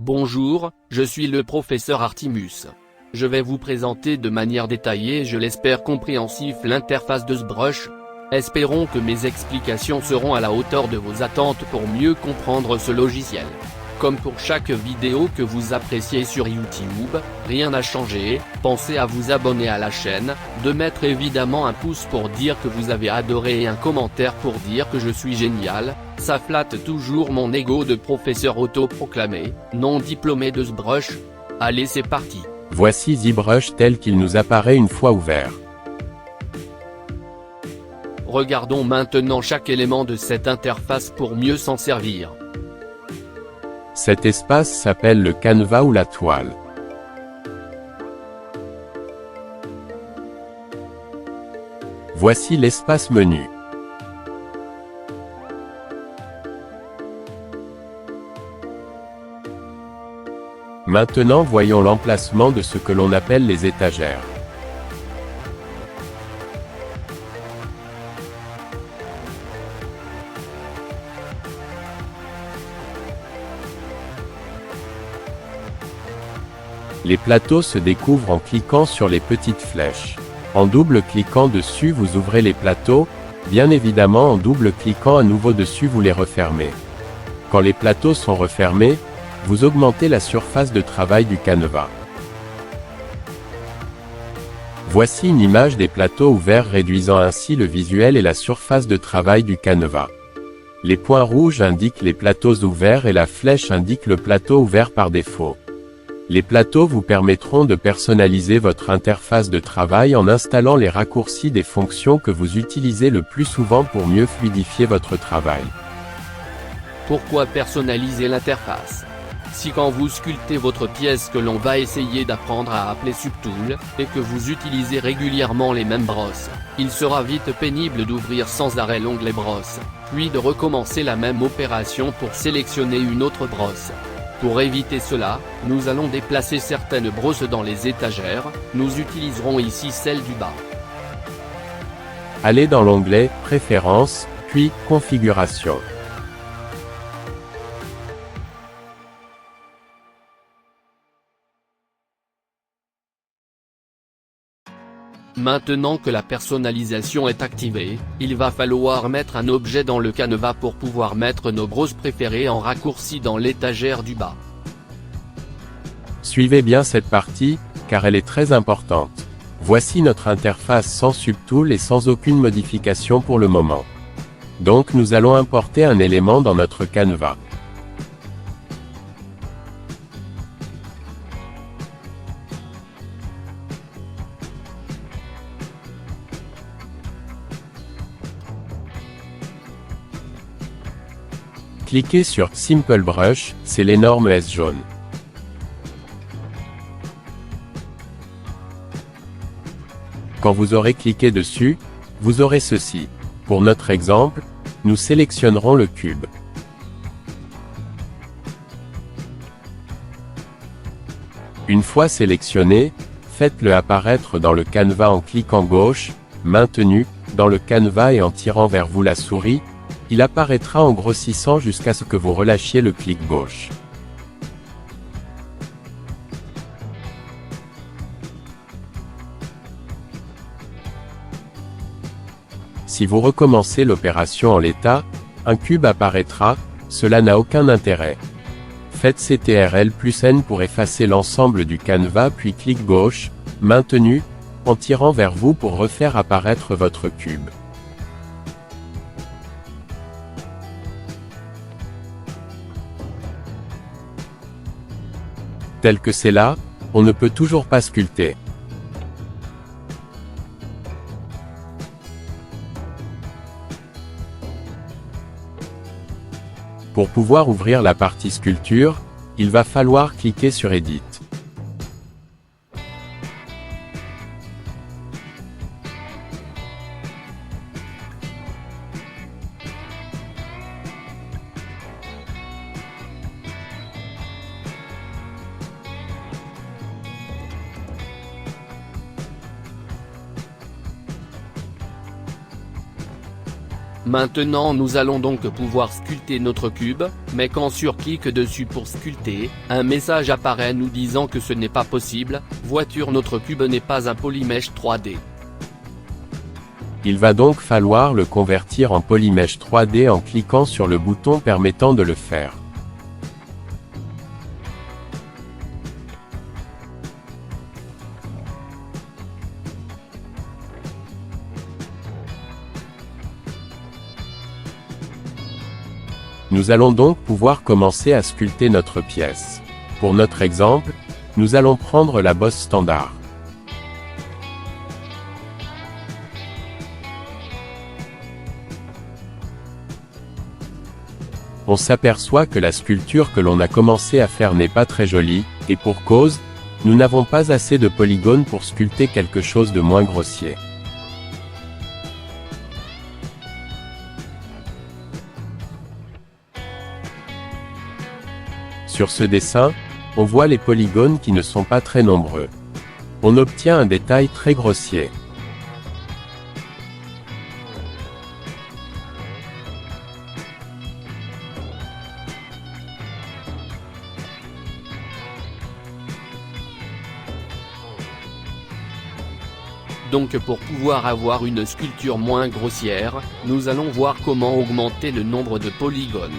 Bonjour, je suis le professeur Artimus. Je vais vous présenter de manière détaillée et je l'espère compréhensif l'interface de ZBrush. Espérons que mes explications seront à la hauteur de vos attentes pour mieux comprendre ce logiciel. Comme pour chaque vidéo que vous appréciez sur YouTube, rien n'a changé, pensez à vous abonner à la chaîne, de mettre évidemment un pouce pour dire que vous avez adoré et un commentaire pour dire que je suis génial, ça flatte toujours mon ego de professeur autoproclamé, non diplômé de ZBrush. Allez, c'est parti. Voici ZBrush tel qu'il nous apparaît une fois ouvert. Regardons maintenant chaque élément de cette interface pour mieux s'en servir. Cet espace s'appelle le canevas ou la toile. Voici l'espace menu. Maintenant voyons l'emplacement de ce que l'on appelle les étagères. Les plateaux se découvrent en cliquant sur les petites flèches. En double-cliquant dessus vous ouvrez les plateaux, bien évidemment en double-cliquant à nouveau dessus vous les refermez. Quand les plateaux sont refermés, vous augmentez la surface de travail du canevas. Voici une image des plateaux ouverts réduisant ainsi le visuel et la surface de travail du canevas. Les points rouges indiquent les plateaux ouverts et la flèche indique le plateau ouvert par défaut. Les plateaux vous permettront de personnaliser votre interface de travail en installant les raccourcis des fonctions que vous utilisez le plus souvent pour mieux fluidifier votre travail. Pourquoi personnaliser l'interface? Si quand vous sculptez votre pièce que l'on va essayer d'apprendre à appeler Subtool, et que vous utilisez régulièrement les mêmes brosses, il sera vite pénible d'ouvrir sans arrêt l'onglet brosse, puis de recommencer la même opération pour sélectionner une autre brosse. Pour éviter cela, nous allons déplacer certaines brosses dans les étagères, nous utiliserons ici celle du bas. Allez dans l'onglet « Préférences », puis « Configuration ». Maintenant que la personnalisation est activée, il va falloir mettre un objet dans le canevas pour pouvoir mettre nos brosses préférées en raccourci dans l'étagère du bas. Suivez bien cette partie, car elle est très importante. Voici notre interface sans Subtool et sans aucune modification pour le moment. Donc nous allons importer un élément dans notre canevas. Cliquez sur Simple Brush, c'est l'énorme S jaune. Quand vous aurez cliqué dessus, vous aurez ceci. Pour notre exemple, nous sélectionnerons le cube. Une fois sélectionné, faites-le apparaître dans le canevas en cliquant gauche, maintenu, dans le canevas et en tirant vers vous la souris. Il apparaîtra en grossissant jusqu'à ce que vous relâchiez le clic gauche. Si vous recommencez l'opération en l'état, un cube apparaîtra, cela n'a aucun intérêt. Faites CTRL+N pour effacer l'ensemble du canevas puis clic gauche, maintenu, en tirant vers vous pour refaire apparaître votre cube. Tel que c'est là, on ne peut toujours pas sculpter. Pour pouvoir ouvrir la partie sculpture, il va falloir cliquer sur Edit. Maintenant nous allons donc pouvoir sculpter notre cube, mais quand sur clique dessus pour sculpter, un message apparaît nous disant que ce n'est pas possible, voiture notre cube n'est pas un Polymesh 3D. Il va donc falloir le convertir en Polymesh 3D en cliquant sur le bouton permettant de le faire. Nous allons donc pouvoir commencer à sculpter notre pièce. Pour notre exemple, nous allons prendre la bosse standard. On s'aperçoit que la sculpture que l'on a commencé à faire n'est pas très jolie, et pour cause, nous n'avons pas assez de polygones pour sculpter quelque chose de moins grossier. Sur ce dessin, on voit les polygones qui ne sont pas très nombreux. On obtient un détail très grossier. Donc pour pouvoir avoir une sculpture moins grossière, nous allons voir comment augmenter le nombre de polygones.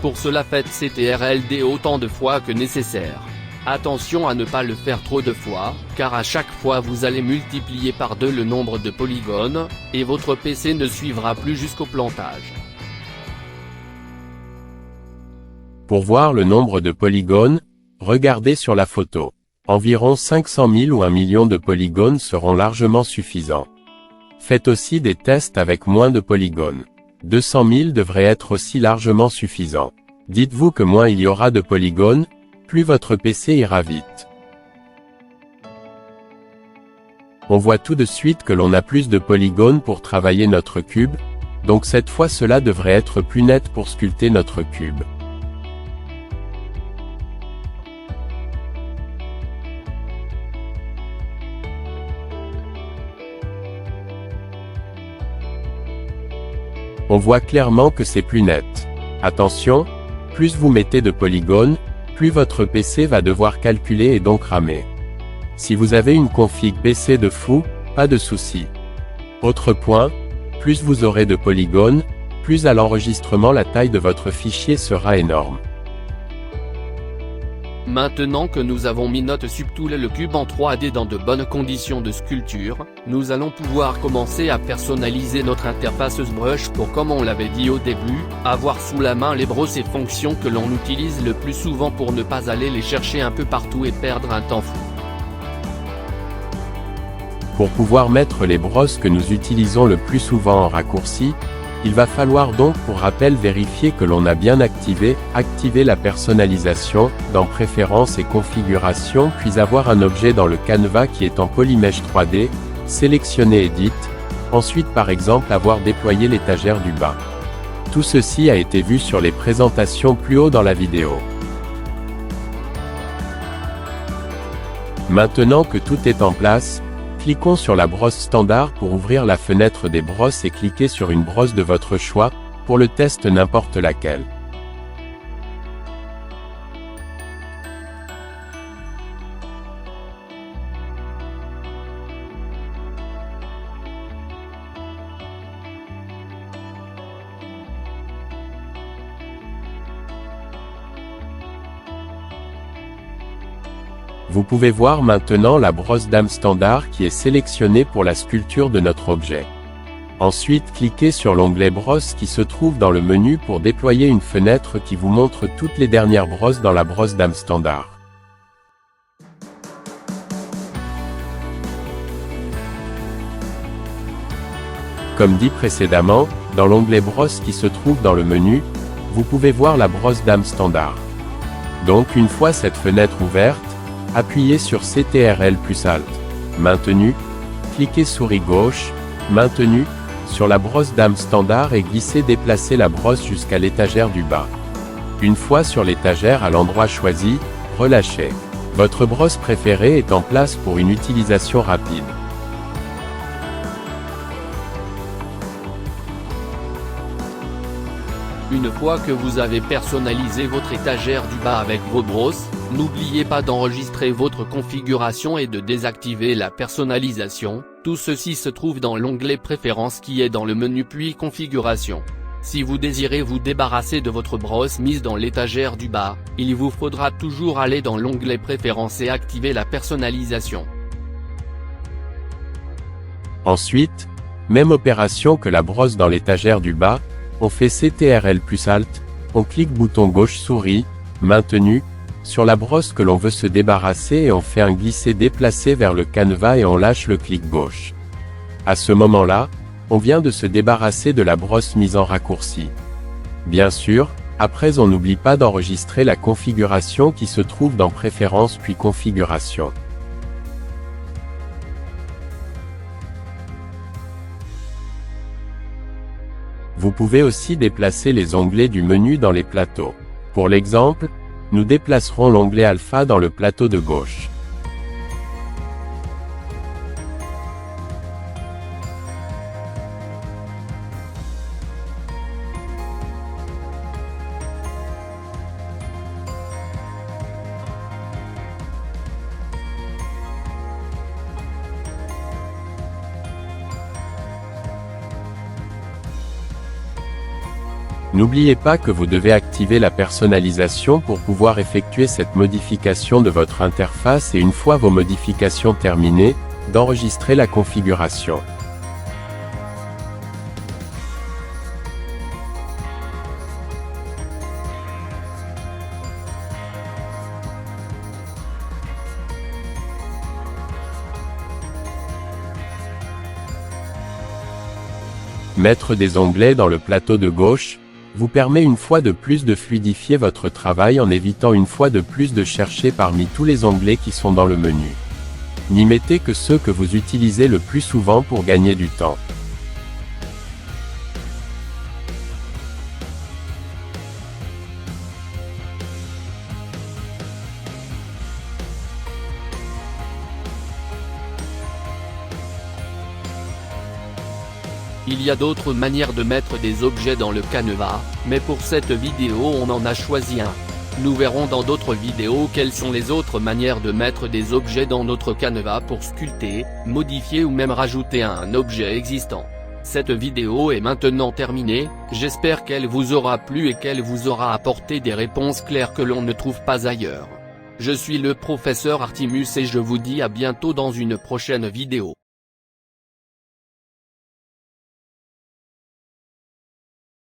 Pour cela faites CTRL-D autant de fois que nécessaire. Attention à ne pas le faire trop de fois, car à chaque fois vous allez multiplier par 2 le nombre de polygones, et votre PC ne suivra plus jusqu'au plantage. Pour voir le nombre de polygones, regardez sur la photo. Environ 500 000 ou 1 million de polygones seront largement suffisants. Faites aussi des tests avec moins de polygones. 200 000 devrait être aussi largement suffisant. Dites-vous que moins il y aura de polygones, plus votre PC ira vite. On voit tout de suite que l'on a plus de polygones pour travailler notre cube, donc cette fois cela devrait être plus net pour sculpter notre cube. On voit clairement que c'est plus net. Attention, plus vous mettez de polygones, plus votre PC va devoir calculer et donc ramer. Si vous avez une config PC de fou, pas de souci. Autre point, plus vous aurez de polygones, plus à l'enregistrement la taille de votre fichier sera énorme. Maintenant que nous avons mis notre subtool le cube en 3D dans de bonnes conditions de sculpture, nous allons pouvoir commencer à personnaliser notre interface ZBrush pour, comme on l'avait dit au début, avoir sous la main les brosses et fonctions que l'on utilise le plus souvent pour ne pas aller les chercher un peu partout et perdre un temps fou. Pour pouvoir mettre les brosses que nous utilisons le plus souvent en raccourci, il va falloir donc pour rappel vérifier que l'on a bien activé la personnalisation, dans Préférences et Configurations puis avoir un objet dans le Canva qui est en Polymesh 3D, sélectionner Edit, ensuite par exemple avoir déployé l'étagère du bas. Tout ceci a été vu sur les présentations plus haut dans la vidéo. Maintenant que tout est en place, cliquons sur la brosse standard pour ouvrir la fenêtre des brosses et cliquez sur une brosse de votre choix, pour le test n'importe laquelle. Vous pouvez voir maintenant la brosse dame standard qui est sélectionnée pour la sculpture de notre objet. Ensuite cliquez sur l'onglet brosse qui se trouve dans le menu pour déployer une fenêtre qui vous montre toutes les dernières brosses dans la brosse dame standard. Comme dit précédemment, dans l'onglet brosse qui se trouve dans le menu, vous pouvez voir la brosse dame standard. Donc une fois cette fenêtre ouverte, appuyez sur CTRL plus Alt, maintenu, cliquez souris gauche, maintenu, sur la brosse dame standard et glissez-déplacez la brosse jusqu'à l'étagère du bas. Une fois sur l'étagère à l'endroit choisi, relâchez. Votre brosse préférée est en place pour une utilisation rapide. Une fois que vous avez personnalisé votre étagère du bas avec vos brosses, n'oubliez pas d'enregistrer votre configuration et de désactiver la personnalisation. Tout ceci se trouve dans l'onglet Préférences qui est dans le menu puis Configuration. Si vous désirez vous débarrasser de votre brosse mise dans l'étagère du bas, il vous faudra toujours aller dans l'onglet Préférences et activer la personnalisation. Ensuite, même opération que la brosse dans l'étagère du bas, on fait CTRL plus Alt, on clique bouton gauche souris, maintenu, sur la brosse que l'on veut se débarrasser et on fait un glisser-déplacer vers le canevas et on lâche le clic gauche. À ce moment-là, on vient de se débarrasser de la brosse mise en raccourci. Bien sûr, après on n'oublie pas d'enregistrer la configuration qui se trouve dans Préférences puis Configuration. Vous pouvez aussi déplacer les onglets du menu dans les plateaux. Pour l'exemple, nous déplacerons l'onglet Alpha dans le plateau de gauche. N'oubliez pas que vous devez activer la personnalisation pour pouvoir effectuer cette modification de votre interface et une fois vos modifications terminées, d'enregistrer la configuration. Mettre des onglets dans le plateau de gauche vous permet une fois de plus de fluidifier votre travail en évitant une fois de plus de chercher parmi tous les onglets qui sont dans le menu. N'y mettez que ceux que vous utilisez le plus souvent pour gagner du temps. Il y a d'autres manières de mettre des objets dans le canevas, mais pour cette vidéo on en a choisi un. Nous verrons dans d'autres vidéos quelles sont les autres manières de mettre des objets dans notre canevas pour sculpter, modifier ou même rajouter un objet existant. Cette vidéo est maintenant terminée, j'espère qu'elle vous aura plu et qu'elle vous aura apporté des réponses claires que l'on ne trouve pas ailleurs. Je suis le professeur Artimus et je vous dis à bientôt dans une prochaine vidéo.